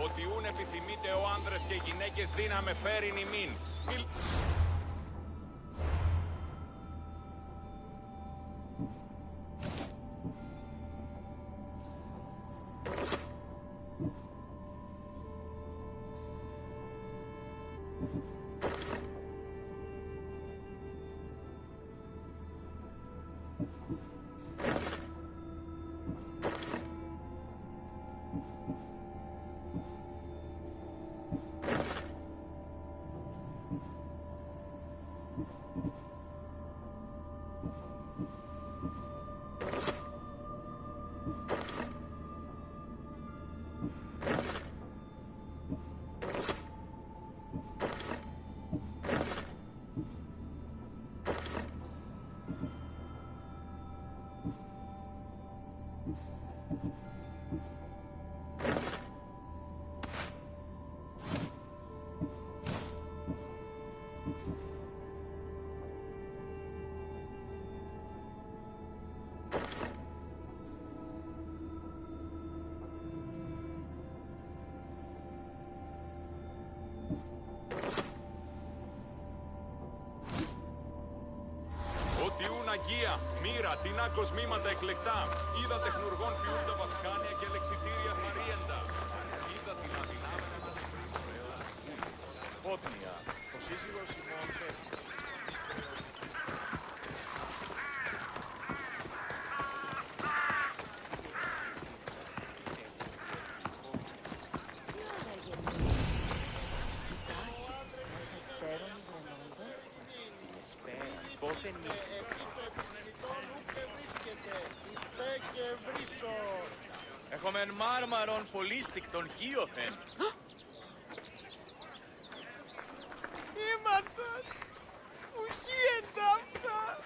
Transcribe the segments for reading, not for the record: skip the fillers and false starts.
Ότι ούν επιθυμείτε ο άνδρες και γυναίκες δύναμε φέρειν ημίν. Αγία, μοίρα, τεινά κοσμήματα εκλεκτά. Είδα τεχνουργών ποιούν τα βασκάνια και λεξιτήρια χαρίεντα. Είδα την αδυνάμενα τα Πότνια, ο σύζυγος ημών φεύγει. Πότε νύχτα. Έχομεν μάρμαρον πολύστικτον χίωθεν. Ήμασταν ουχή εντάφτα.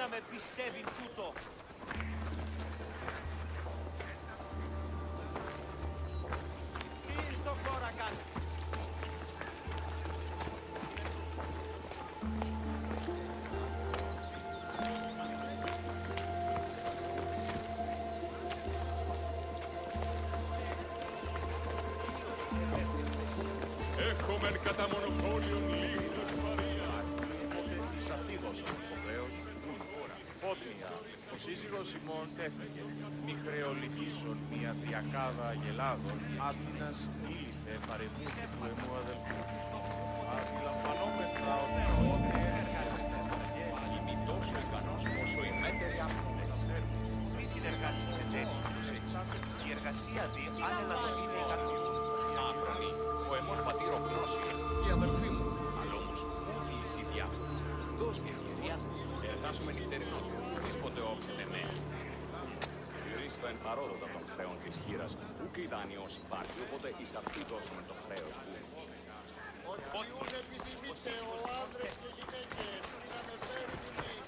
Με πιστεύει τούτο. Τι στο χώρα κάνει. Έχομεν κατά μονοπόλιον λίγους Μαρίας. Οπότε της αυτίδος το χρέος. Πότνια, ο σύζυγος ημών έφεγε. Μη χρεολυγήσον μια διακάδα αγελάδων, άστινας ήλθε παρεμούχη του εμού αδελφού. Αντιλαμβανόμεθα ότι πότε εργάζεστε. Είμαι τόσο ικανός όσο οι μέτεροι άπτοντες. Μη συνεργάσετε τέτοιους. Η εργασία δι' άνελα το είναι ικανός. Άφρονη, ο εμός πατήρ ο γνώση, η αδελφή μου. Αλλά όμως ούτε εσύ διάφορα. Δώσ' μια ευκαιρία, εργάσουμε νυχτερινός. Εις ποτέ όψετε ναι. Ρίστο εν παρόδοτα των χρέων της χείρας, ουκ η δανειός υπάρχει, οπότε εις αυτή δώσουμε το χρέος που. Οτιούν επιθυμείτε ο άνδρες και γυναίκες, δύναμε φέρει ημίν.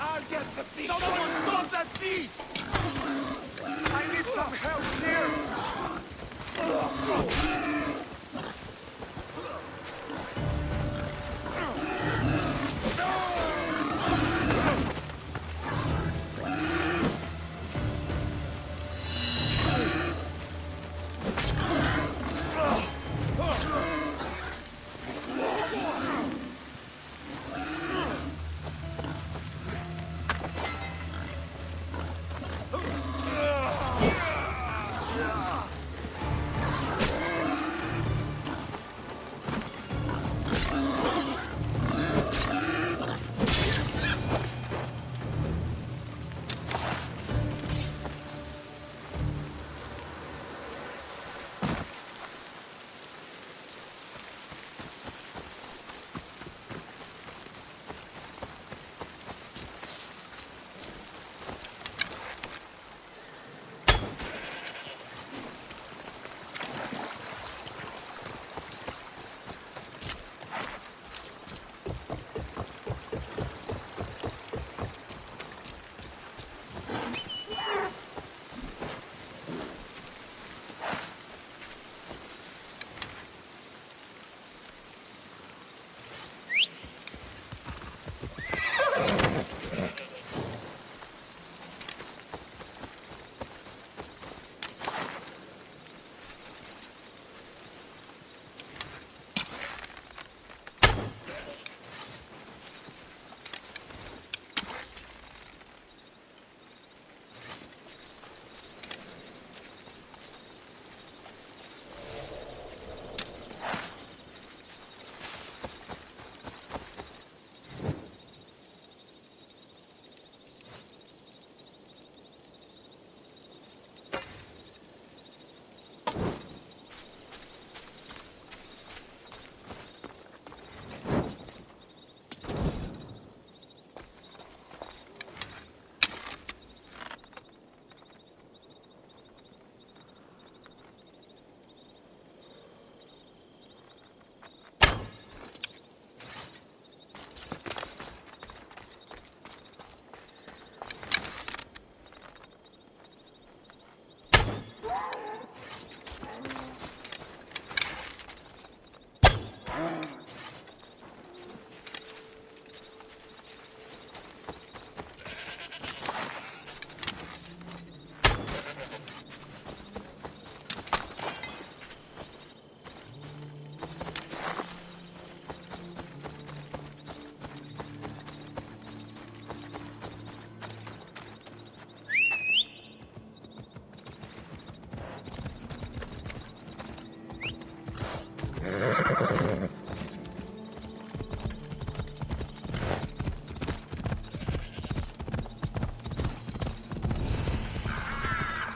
I'll get the beast! Someone stop that beast! I need some help here!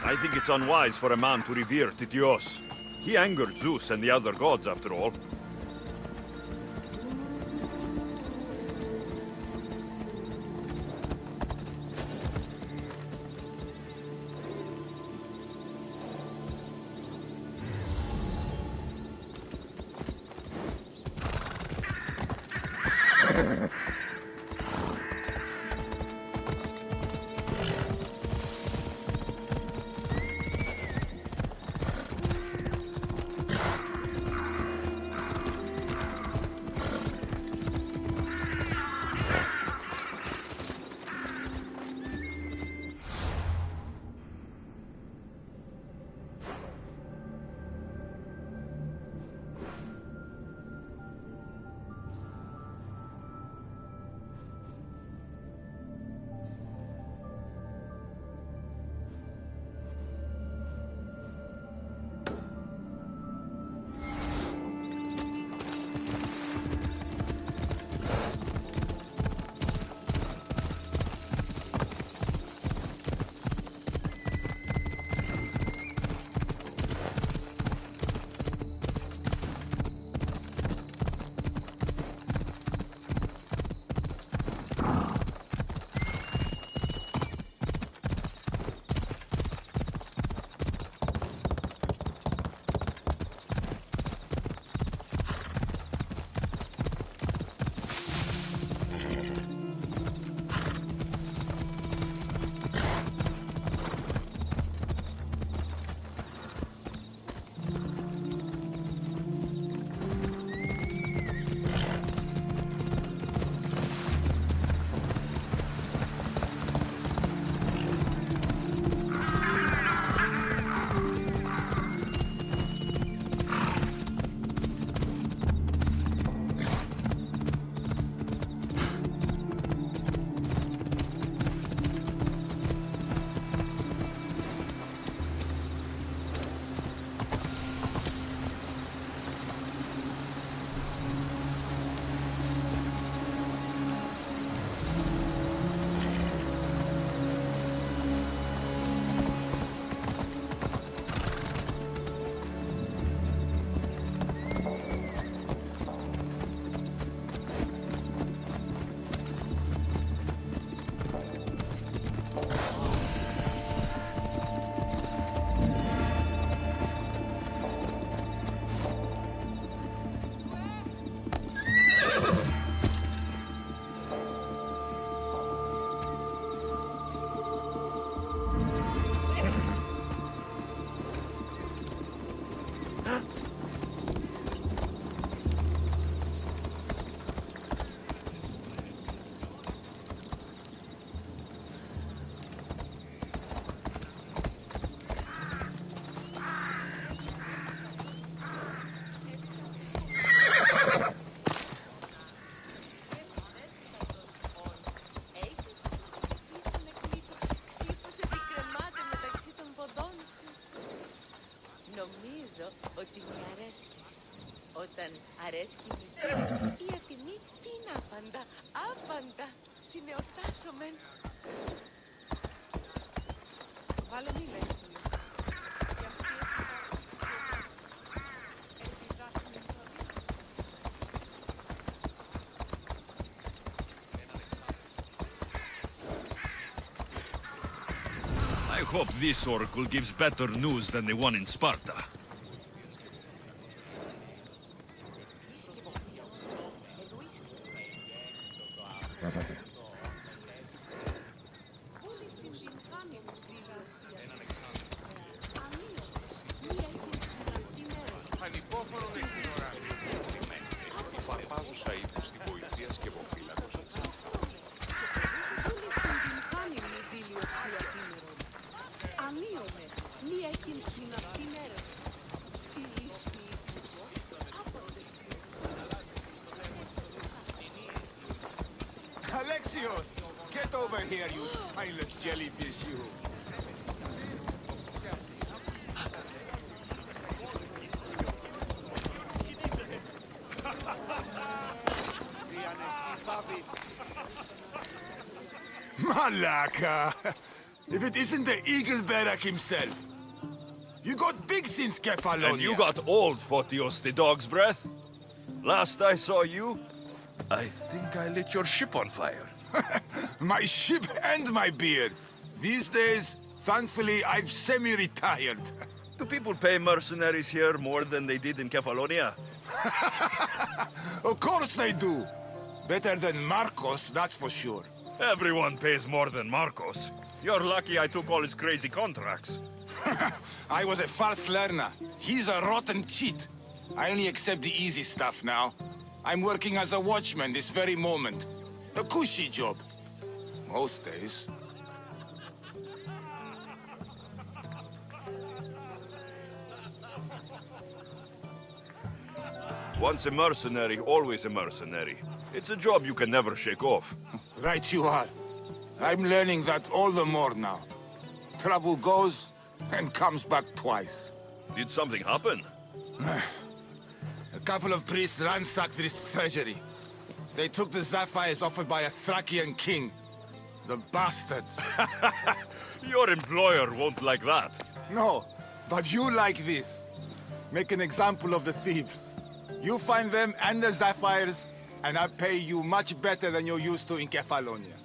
I think it's unwise for a man to revere Tityos. He angered Zeus and the other gods, after all. Νομίζω ότι με αρέσκεις. Όταν αρέσκει η μητέρα σου, η ατιμή είναι άπαντα, άπαντα. Συνεορτάσομεν. Βάλε μη λες του. I hope this oracle gives better news than the one in Sparta. Ανυπόφορο με στην ώρα. Η φαρπάζουσα ύπους στη βοηθεία σκευοφύλακος εξάστα. Alexios! Get over here, you spineless jellyfish, you! Malaka! If it isn't the Eagle Barak himself! You got big since Kefalonia! And you got old, Photios the dog's breath. Last I saw you, I think I lit your ship on fire. My ship and my beard! These days, thankfully, I've semi-retired. Do people pay mercenaries here more than they did in Kefalonia? Of course they do! Better than Marcos, that's for sure. Everyone pays more than Marcos. You're lucky I took all his crazy contracts. I was a fast learner. He's a rotten cheat. I only accept the easy stuff now. I'm working as a watchman this very moment. A cushy job. Most days. Once a mercenary, always a mercenary. It's a job you can never shake off. Right you are. I'm learning that all the more now. Trouble goes and comes back twice. Did something happen? A couple of priests ransacked this treasury. They took the sapphires offered by a Thracian king. The bastards. Your employer won't like that. No, but you like this. Make an example of the thieves. You find them and the sapphires, and I pay you much better than you're used to in Kefalonia.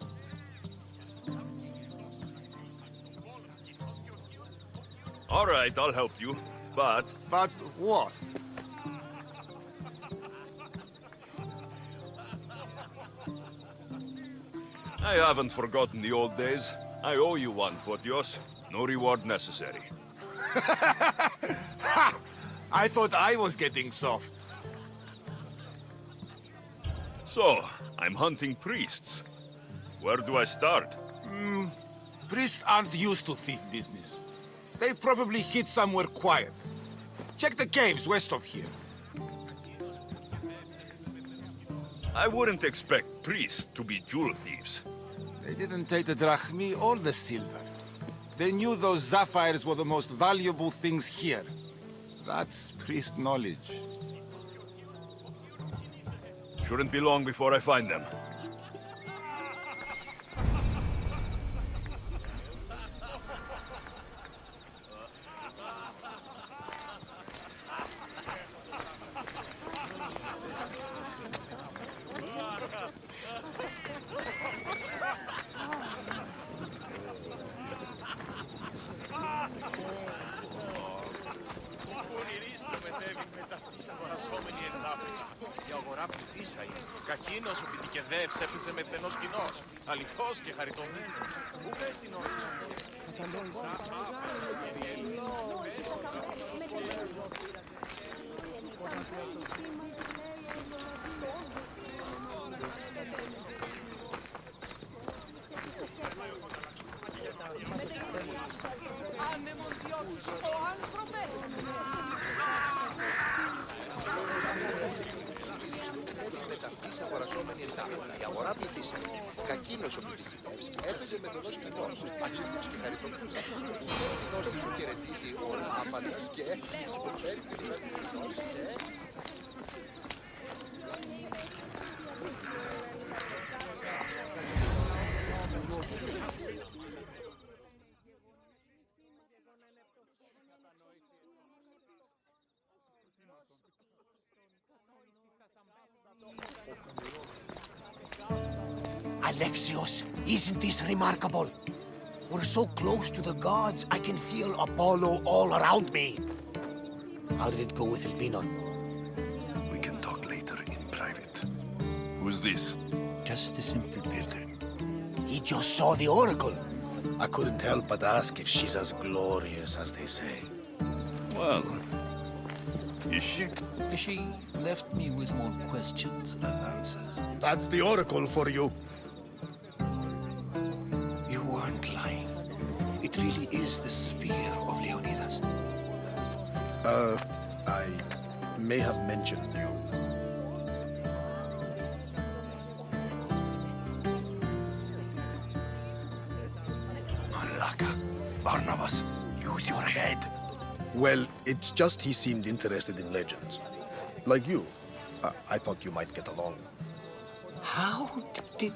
All right, I'll help you. But But what? I haven't forgotten the old days. I owe you one, Photios. No reward necessary. Ha! I thought I was getting soft. So, I'm hunting priests. Where do I start? Priests aren't used to thief business. They probably hid somewhere quiet. Check the caves west of here. I wouldn't expect priests to be jewel thieves. They didn't take the drachmi or the silver. They knew those sapphires were the most valuable things here. That's priest knowledge. Shouldn't be long before I find them. Η αγορά πληθύσα είναι. Κακίνος ο πιτικεδεύς έπαιζε με φαινός κοινός. Αληθώς και χαριτωμένο. Πού πες την όστη σου. Ταυτής αγοραζόμενη εντάχει. Η αγορά πληθύσανε. Κακίνος ο πιτικεδεύς έπαιζε με φαινός κοινός. Αληθώς και χαριτωμένο. Πού πες την όστη σου χαιρετίζει όλα. τάφανες και έφυγες από τσέρι και να την πληρώσει, Alexios, isn't this remarkable? We're so close to the gods, I can feel Apollo all around me. How did it go with Elpinon? We can talk later in private. Who's this? Just a simple pilgrim. He just saw the Oracle. I couldn't help but ask if she's as glorious as they say. Well, is she? She left me with more questions than answers. That's the Oracle for you. You weren't lying. It really is the spear of Leonidas. I may have mentioned you. Malaka. Barnabas, use your head. Well, it's just he seemed interested in legends. Like you. I thought you might get along. How did...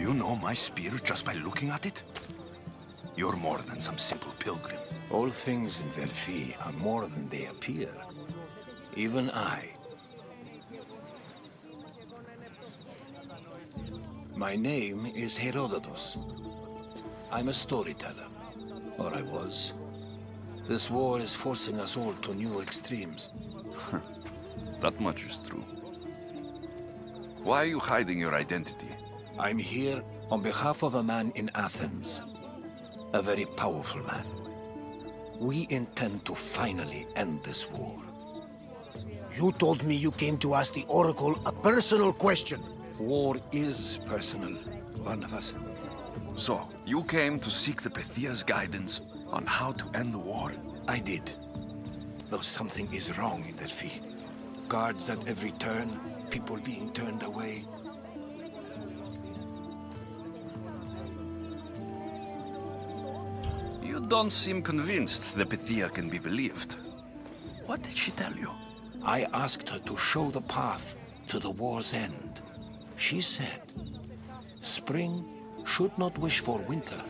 You know my spear just by looking at it? You're more than some simple pilgrim. All things in Delphi are more than they appear. Even I. My name is Herodotus. I'm a storyteller. Or I was. This war is forcing us all to new extremes. That much is true. Why are you hiding your identity? I'm here on behalf of a man in Athens. A very powerful man. We intend to finally end this war. You told me you came to ask the Oracle a personal question. War is personal, Barnabas. So, you came to seek the Pythia's guidance on how to end the war? I did. Though something is wrong in Delphi. Guards at every turn, people being turned away. You don't seem convinced the Pythia can be believed. What did she tell you? I asked her to show the path to the war's end. She said, spring should not wish for winter,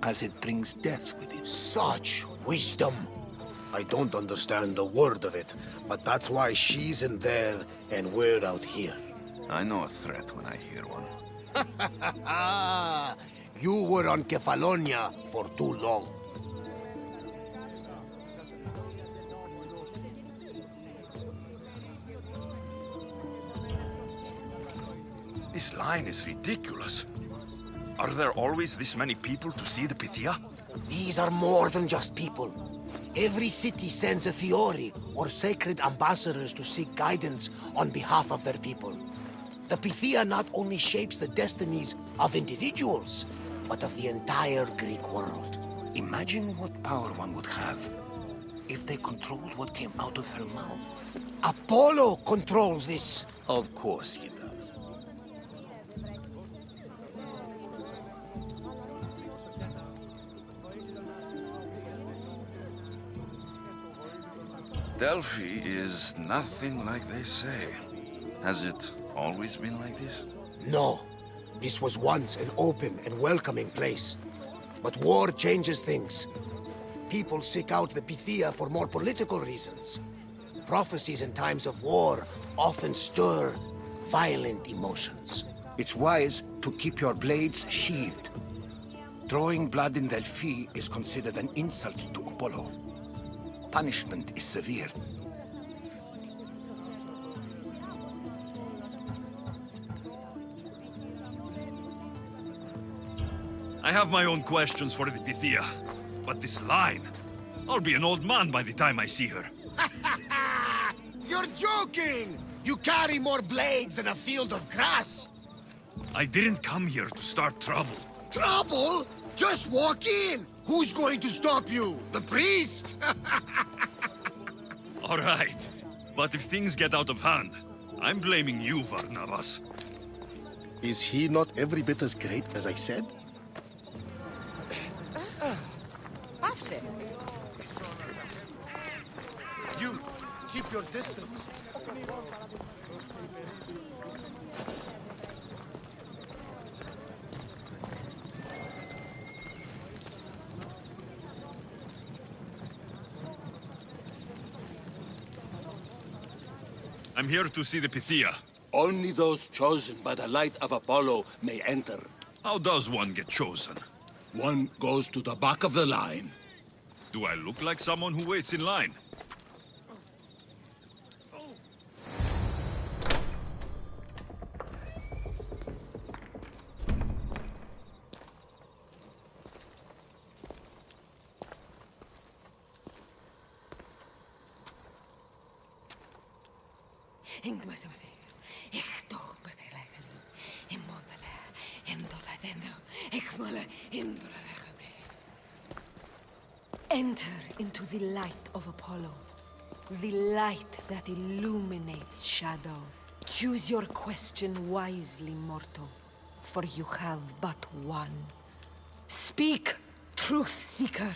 as it brings death with it. Such wisdom! I don't understand a word of it, but that's why she's in there and we're out here. I know a threat when I hear one. You were on Kefalonia for too long. This line is ridiculous. Are there always this many people to see the Pythia? These are more than just people. Every city sends a Fiori or sacred ambassadors to seek guidance on behalf of their people. The Pythia not only shapes the destinies of individuals, but of the entire Greek world. Imagine what power one would have if they controlled what came out of her mouth. Apollo controls this. Of course he does. Delphi is nothing like they say. Has it always been like this? No. This was once an open and welcoming place. But war changes things. People seek out the Pythia for more political reasons. Prophecies in times of war often stir violent emotions. It's wise to keep your blades sheathed. Drawing blood in Delphi is considered an insult to Apollo. Punishment is severe. I have my own questions for the Pythia, but this line... I'll be an old man by the time I see her. You're joking! You carry more blades than a field of grass! I didn't come here to start trouble. Trouble? Just walk in! Who's going to stop you? The priest? All right, but if things get out of hand, I'm blaming you, Barnabas. Is he not every bit as great as I said? Πάυσε. You, keep your distance. I'm here to see the Pythia. Only those chosen by the light of Apollo may enter. How does one get chosen? One goes to the back of the line. Do I look like someone who waits in line? Enter into the light of Apollo, the light that illuminates shadow. Choose your question wisely, mortal, for you have but one. Speak, truth seeker.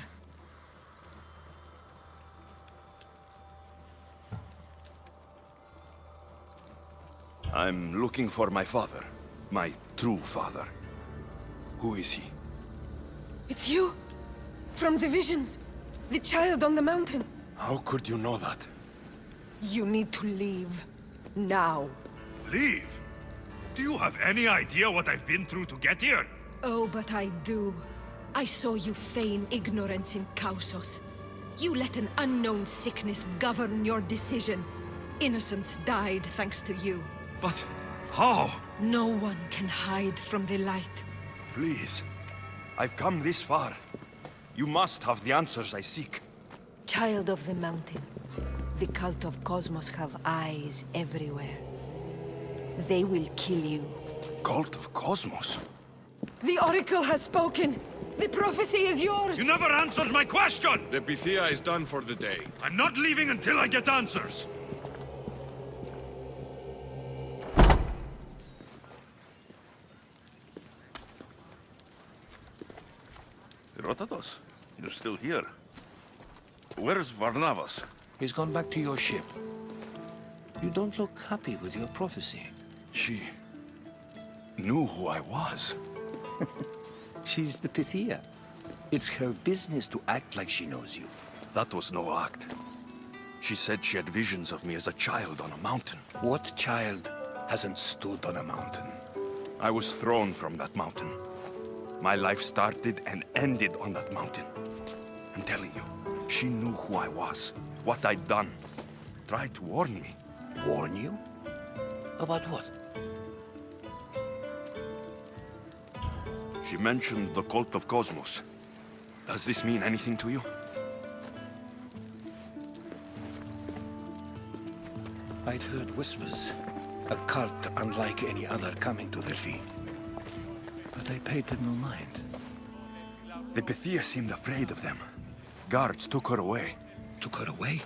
I'm looking for my father. My true father. Who is he? It's you! From the visions! The child on the mountain! How could you know that? You need to leave. Now. Leave? Do you have any idea what I've been through to get here? Oh, but I do. I saw you feign ignorance in Kausos. You let an unknown sickness govern your decision. Innocents died thanks to you. But how? No one can hide from the light. Please. I've come this far. You must have the answers I seek. Child of the mountain, the cult of Cosmos have eyes everywhere. They will kill you. Cult of Cosmos? The Oracle has spoken! The prophecy is yours! You never answered my question! The Pythia is done for the day. I'm not leaving until I get answers! Rotatos, you're still here. Where's Varnavas? He's gone back to your ship. You don't look happy with your prophecy. She knew who I was. She's the Pythia. It's her business to act like she knows you. That was no act. She said she had visions of me as a child on a mountain. What child hasn't stood on a mountain? I was thrown from that mountain. My life started and ended on that mountain. I'm telling you, she knew who I was, what I'd done. Tried to warn me. Warn you? About what? She mentioned the cult of Cosmos. Does this mean anything to you? I'd heard whispers. A cult unlike any other coming to Delphi. But I paid them no mind. The Pythia seemed afraid of them. Guards took her away. Took her away?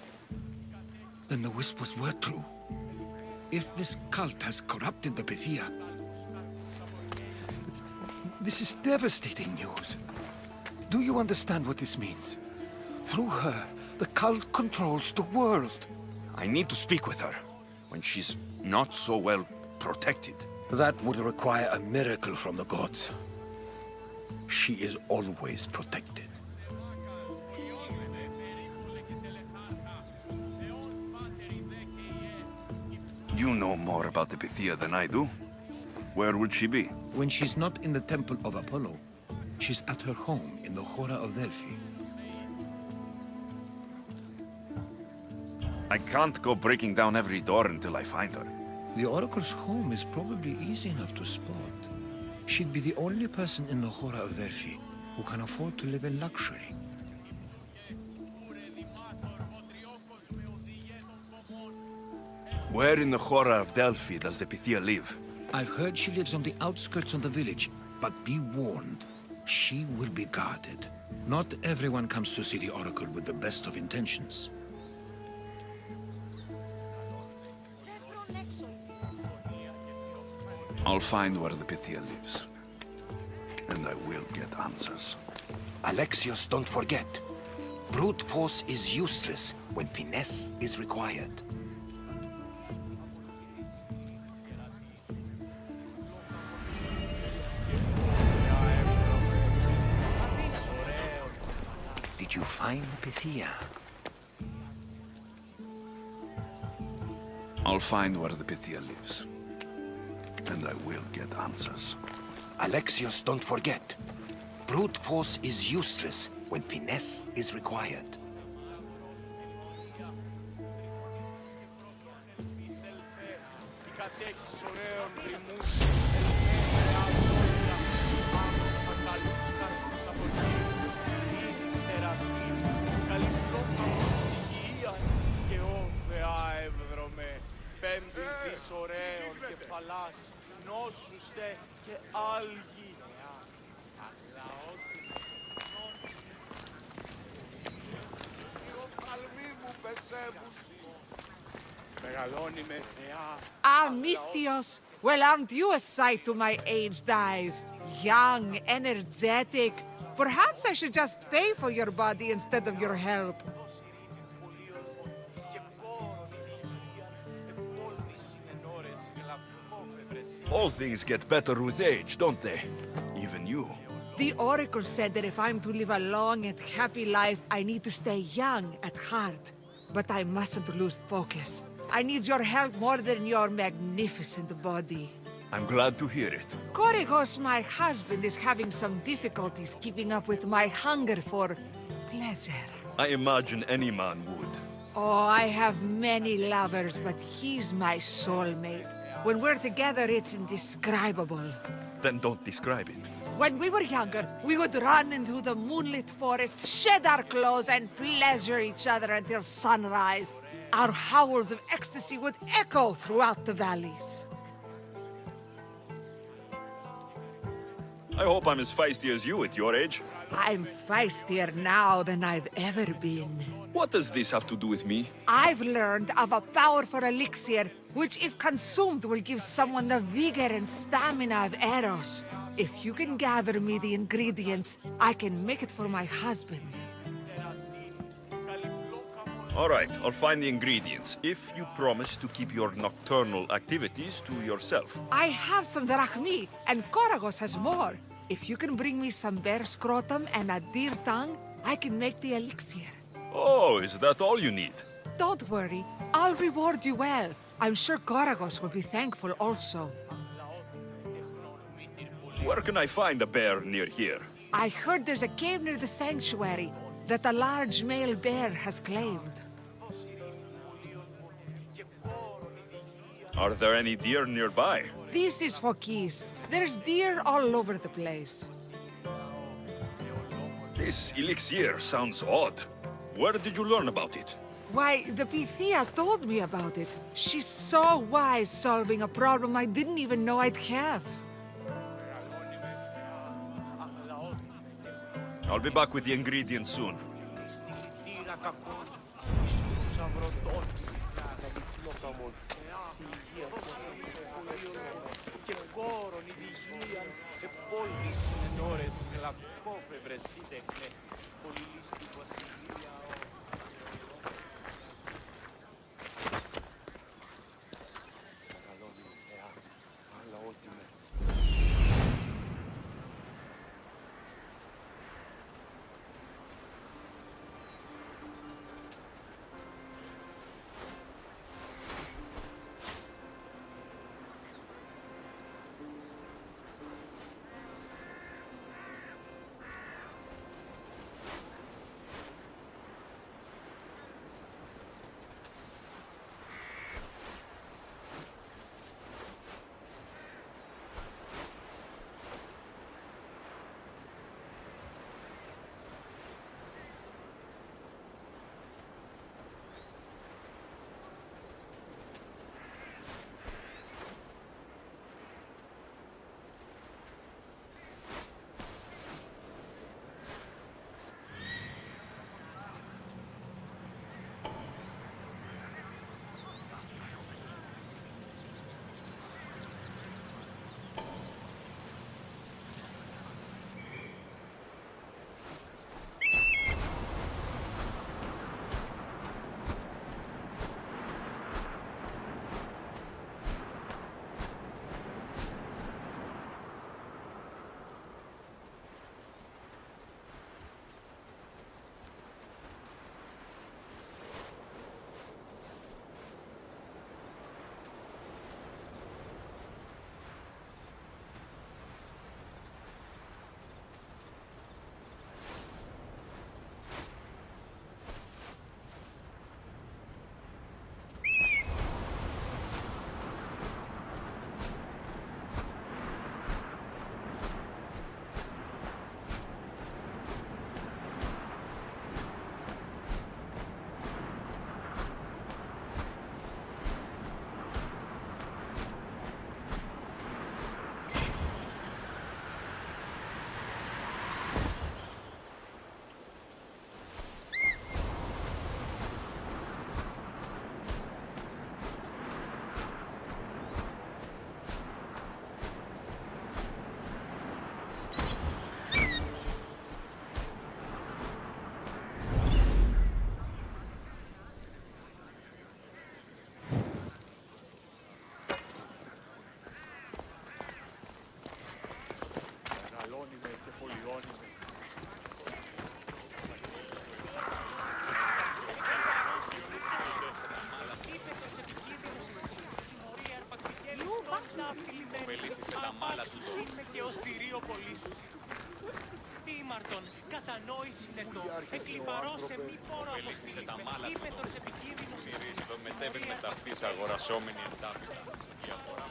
Then the whispers were true. If this cult has corrupted the Pythia... This is devastating news. Do you understand what this means? Through her, the cult controls the world. I need to speak with her, when she's not so well protected. That would require a miracle from the gods. She is always protected. You know more about the Pythia than I do. Where would she be? When she's not in the temple of Apollo, she's at her home in the Oracle of Delphi. I can't go breaking down every door until I find her. The Oracle's home is probably easy enough to spot. She'd be the only person in the Oracle of Delphi who can afford to live in luxury. Where in the Oracle of Delphi does the Pythia live? I've heard she lives on the outskirts of the village, but be warned, she will be guarded. Not everyone comes to see the Oracle with the best of intentions. I'll find where the Pythia lives. And I will get answers. Alexios, don't forget. Brute force is useless when finesse is required. Did you find the Pythia? I'll find where the Pythia lives. And I will get answers. Alexios, don't forget. Brute force is useless when finesse is required. Mistios, well, aren't you a sight to my aged eyes? Young, energetic. Perhaps I should just pay for your body instead of your help. All things get better with age, don't they? Even you. The Oracle said that if I'm to live a long and happy life, I need to stay young at heart. But I mustn't lose focus. I need your help more than your magnificent body. I'm glad to hear it. Korygos, my husband, is having some difficulties keeping up with my hunger for pleasure. I imagine any man would. Oh, I have many lovers, but he's my soulmate. When we're together, it's indescribable. Then don't describe it. When we were younger, we would run into the moonlit forest, shed our clothes, and pleasure each other until sunrise. Our howls of ecstasy would echo throughout the valleys. I hope I'm as feisty as you at your age. I'm feistier now than I've ever been. What does this have to do with me? I've learned of a powerful elixir, which if consumed will give someone the vigor and stamina of Eros. If you can gather me the ingredients, I can make it for my husband. All right, I'll find the ingredients, if you promise to keep your nocturnal activities to yourself. I have some drachmi, and Korygos has more. If you can bring me some bear scrotum and a deer tongue, I can make the elixir. Oh, is that all you need? Don't worry, I'll reward you well. I'm sure Korygos will be thankful also. Where can I find a bear near here? I heard there's a cave near the sanctuary that a large male bear has claimed. Are there any deer nearby? This is Phokis. There's deer all over the place. This elixir sounds odd. Where did you learn about it? Why, the Pythia told me about it. She's so wise solving a problem I didn't even know I'd have. I'll be back with the ingredients soon. Ήμαρτον, κατανόηση νετό. Εκλιπαρώσε μη πόρο Ωφελήσει τα μάλα του. Ήπετος επικίνδυνος Μυρίζοντας μετέβη μεταυτής αγορασόμενη εντάφυτα. Η αγορά.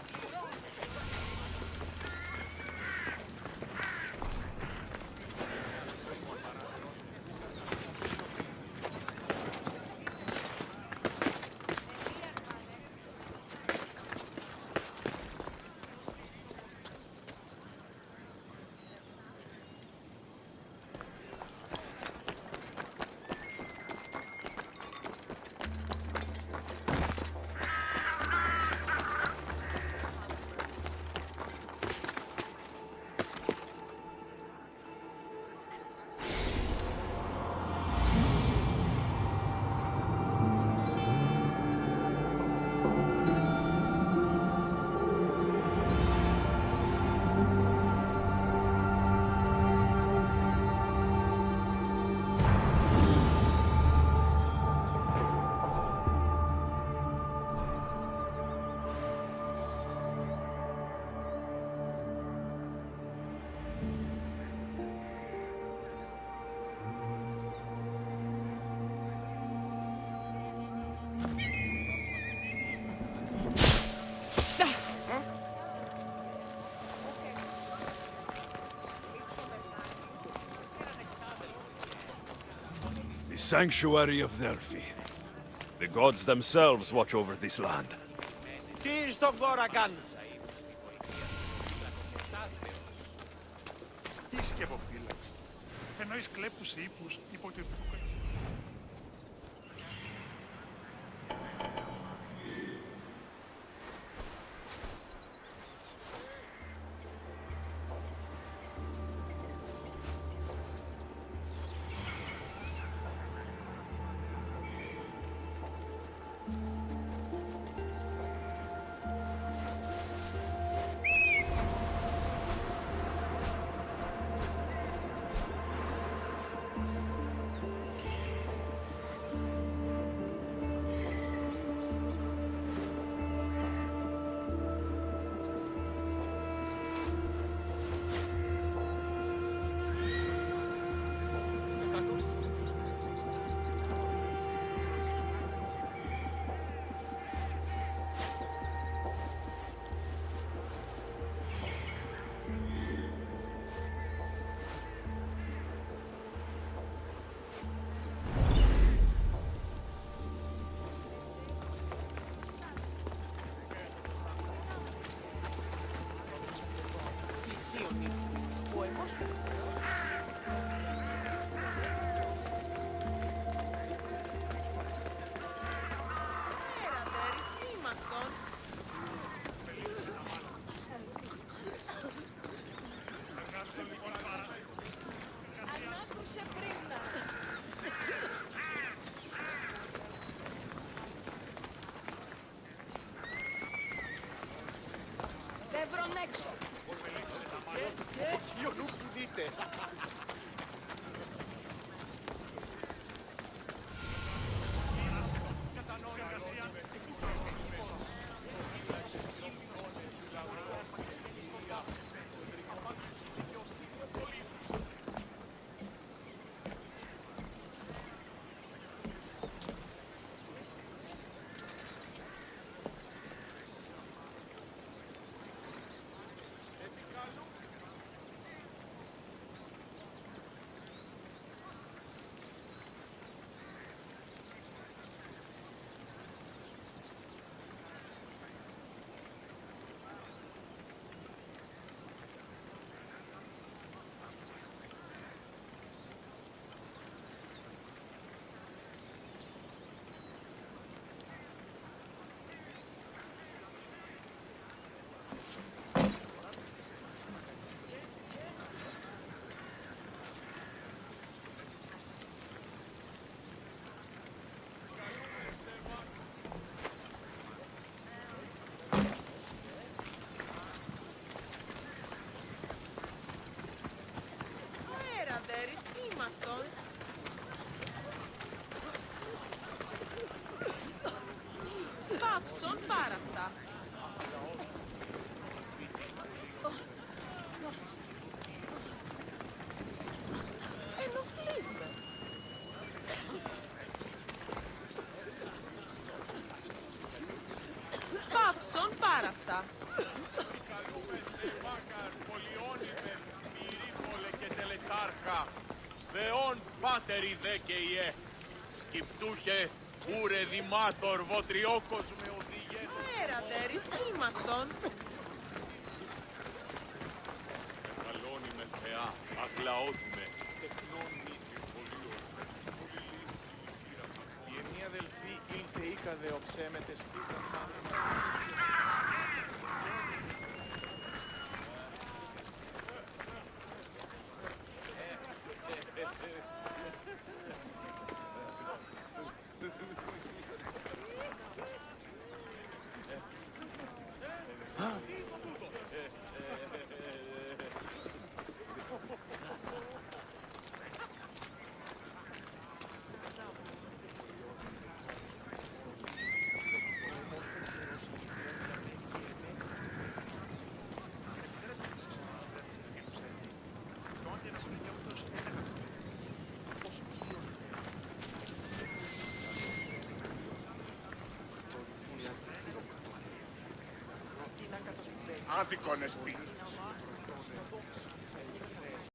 The sanctuary of Delphi. The gods themselves watch over this land. Τι στον κόρα κάνουν. Τι σκευοφύλαξη. Εννοείς κλέπους ύπους υποτιτλού. Έτσι ο νου που δείτε. Παύσον πάρα αυτά. Πάρα αυτά. Και τελετάρχα, δεόν πάτερη δε και ιέ, σκυπτούχε, ούρε δημάτορ, βοτριόκος με οδηγέ. Αέρατε, ρυθίμαστον. Μεγαλώνει με θεά, αγλαώτη με, τεκνών μύθι πολίων, η ενία αδελφή ήλθε ήκαδε οψέμετε στήθεν Άδικον εστί.